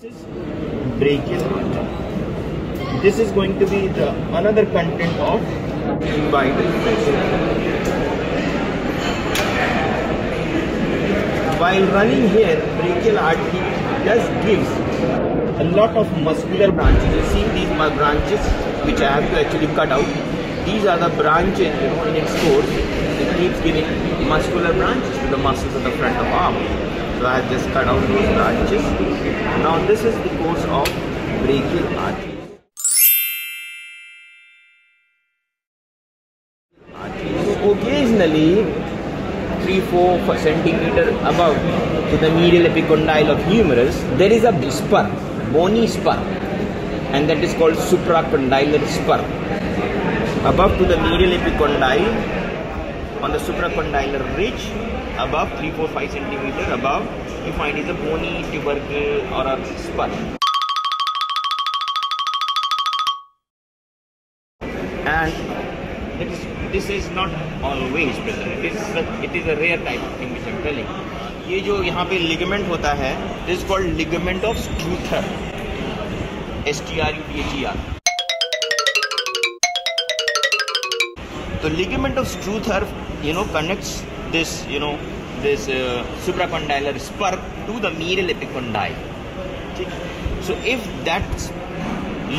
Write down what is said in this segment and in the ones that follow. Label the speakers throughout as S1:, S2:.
S1: This is brachial artery. This is going to be the another content of vital pressure. While running here, brachial artery just gives a lot of muscular branches. You see these branches which I have to actually cut out. These are the branches, in its course. It keeps giving muscular branches to the muscles of the front of arm. So I have just cut out those branches. Now this is the course of brachial artery. So occasionally 3-4 centimeter above to the medial epicondyle of humerus, there is a spur, bony spur, and that is called supracondylar spur. Above to the medial epicondyle, on the supracondylar ridge, above 3-4-5 centimeter above, you find is a bony tubercle or a spur. And this is not always present. It is a rare type of thing which I am telling. ये जो यहाँ पे ligament होता है, this is called ligament of Struther. S-T-R-U-T-H-E-R. The ligament of Struther, connects this, this supracondylar spur to the medial epicondyle. So if that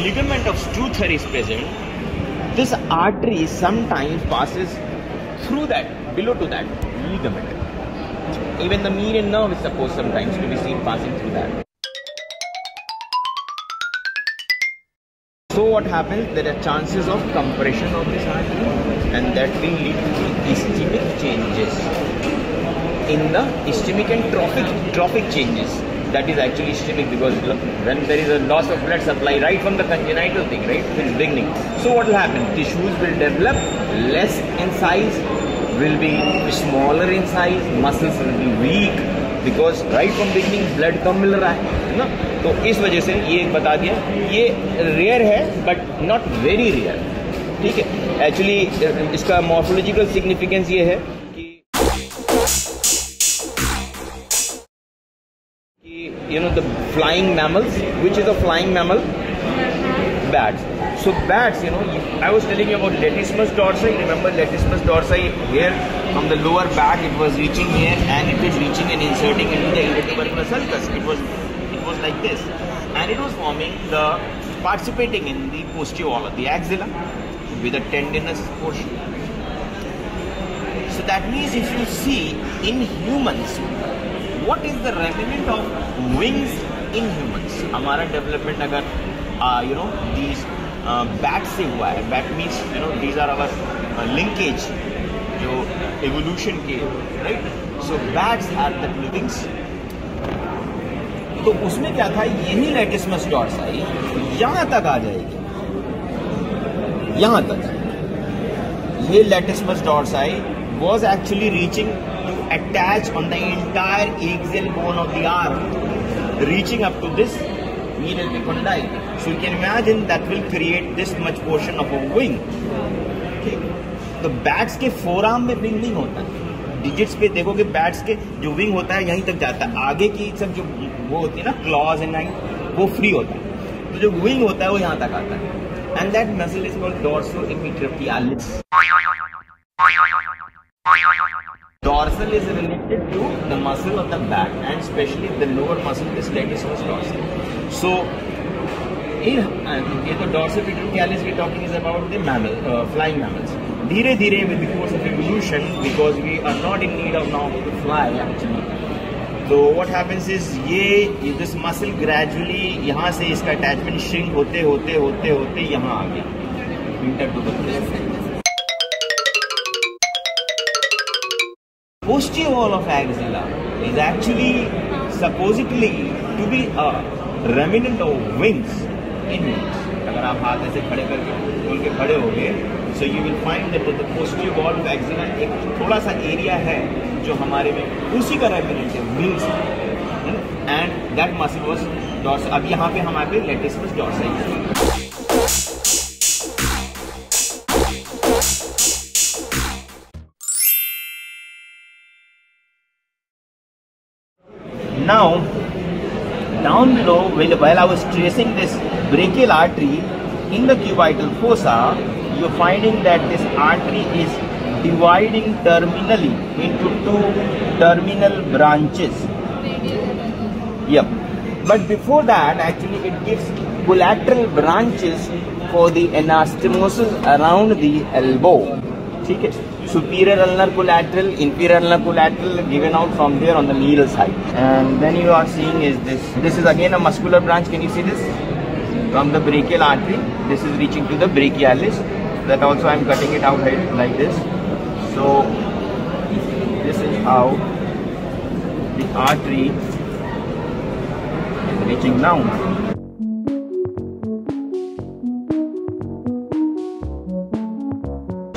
S1: ligament of Struther is present, this artery sometimes passes through that, below to that ligament. Even the median nerve is supposed sometimes to be seen passing through that. So what happens? There are chances of compression of this artery, and that will lead to ischemic changes in the ischemic and trophic changes. That is actually ischemic, because when there is a loss of blood supply right from the congenital thing, right, in the beginning. So what will happen? Tissues will develop less in size, will be smaller in size, muscles will be weak, because right from beginning blood कम मिल रहा है ना. तो इस वजह से ये एक बता दिया, ये रेयर है बट नॉट वेरी रेयर. ठीक है. एक्चुअली इसका मॉर्फोलॉजिकल सिग्निफिकेंस ये है कि the flying mammals. Which is a flying mammal? Bats. So bats, I was telling you about latissimus dorsi. Remember latissimus dorsi here from the lower back, it was reaching here and it was reaching and inserting into the intertubercular sulcus. It was like this, and it was participating in the posterior wall of the axilla with a tendinous portion. So that means if you see in humans, what is the remnant of wings in humans? हमारा development अगर these bats से हुआ है. Bat means these are our linkage जो evolution के, right? So bats had the wings. तो उसमें क्या था? यही latissimus dorsi यहाँ तक आ जाएगी, यहाँ तक. ये latissimus dorsi was actually reaching to attach on the entire axial bone of the arm, reaching up to this medial epicondyle. So you can imagine that will create this much portion of a wing. Okay. तो bats के forearm में wing नहीं होता है. Digits पे देखोगे bats के जो विंग होता है यहीं तक जाता है. आगे की सब जो वो होती है ना, क्लॉज एंड नाइन, वो फ्री होता है. तो जो विंग होता है वो यहाँ तक आता है. And that muscle is called dorsoepitrochlearis. Dorsal is related to the muscle of the back, and especially the lower muscle, this latissimus dorsi. So, ये तो dorsopectoralis we are talking is about the mammal, flying mammals. धीरे धीरे with the course of evolution, because we are not in need of now to fly actually. So what happens is this muscle gradually यहाँ से इसका attachment shrink होते होते यहाँ आ गया intertubercular. Posterior wall of axilla is actually supposedly to be a remnant of wings in humans. अगर आप हाथ ऐसे खड़े करके खोल के खड़े होगे, so you will find that the posterior wall of axilla एक थोड़ा सा एरिया है जो हमारे में उसी का remnant है, wings, and that muscle was dorsal. अब यहाँ पे हमारे पे latissimus dorsi है. Now down below, while I was tracing this brachial artery in the cubital fossa, you're finding that this artery is dividing terminally into two terminal branches. Yep. But before that, actually it gives collateral branches for the anastomosis around the elbow. Okay. Superior ulnar collateral, inferior ulnar collateral given out from there on the medial side. And then you are seeing is this. This is again a muscular branch. Can you see this? From the brachial artery, this is reaching to the brachialis. That also I am cutting it out like this. So this is how the artery is reaching down.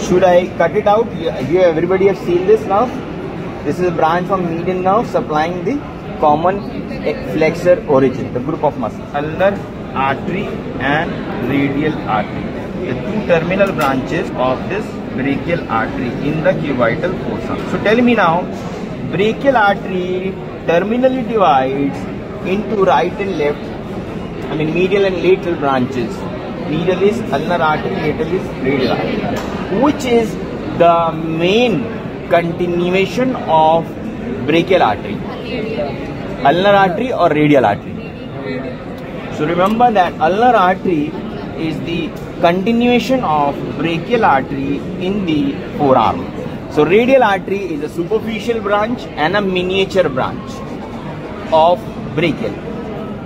S1: Should I cut it out? Everybody have seen this now. This is a branch from median nerve supplying the common flexor origin, the group of muscles. Ulnar artery and radial artery, the two terminal branches of this brachial artery in the cubital fossa. So tell me now, brachial artery terminally divides into right and left, medial and lateral branches. Medial is ulnar artery, lateral is radial artery. Which is the main continuation of brachial artery? Ulnar artery or radial artery? So remember that ulnar artery is the continuation of brachial artery in the forearm. So radial artery is a superficial branch and a miniature branch of brachial.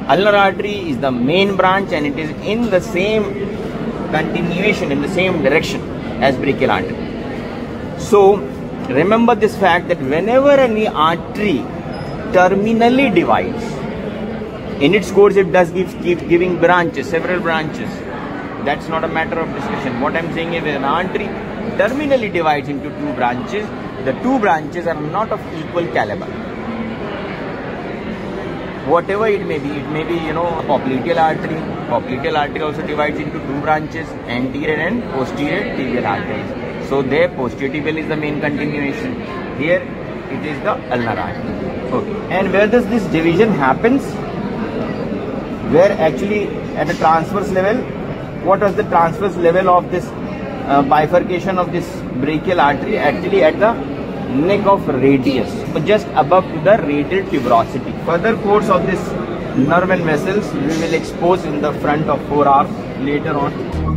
S1: Ulnar artery is the main branch and it is in the same continuation, in the same direction as brachial artery. So remember this fact that whenever any artery terminally divides, in its course it does keep giving branches, several branches. That's not a matter of discussion. What I'm saying is when an artery terminally divides into two branches, the two branches are not of equal caliber. Whatever it may be, a popliteal artery. Popliteal artery also divides into two branches, anterior and posterior tibial arteries. So there posterior tibial is the main continuation. Here it is the ulnar artery. Okay. And where does this division happens? Where actually at the transverse level, what was the transverse level of this bifurcation of this brachial artery? Actually at the neck of radius, but just above to the radial tuberosity. Further course of this nerve and vessels we will expose in the front of forearm later on.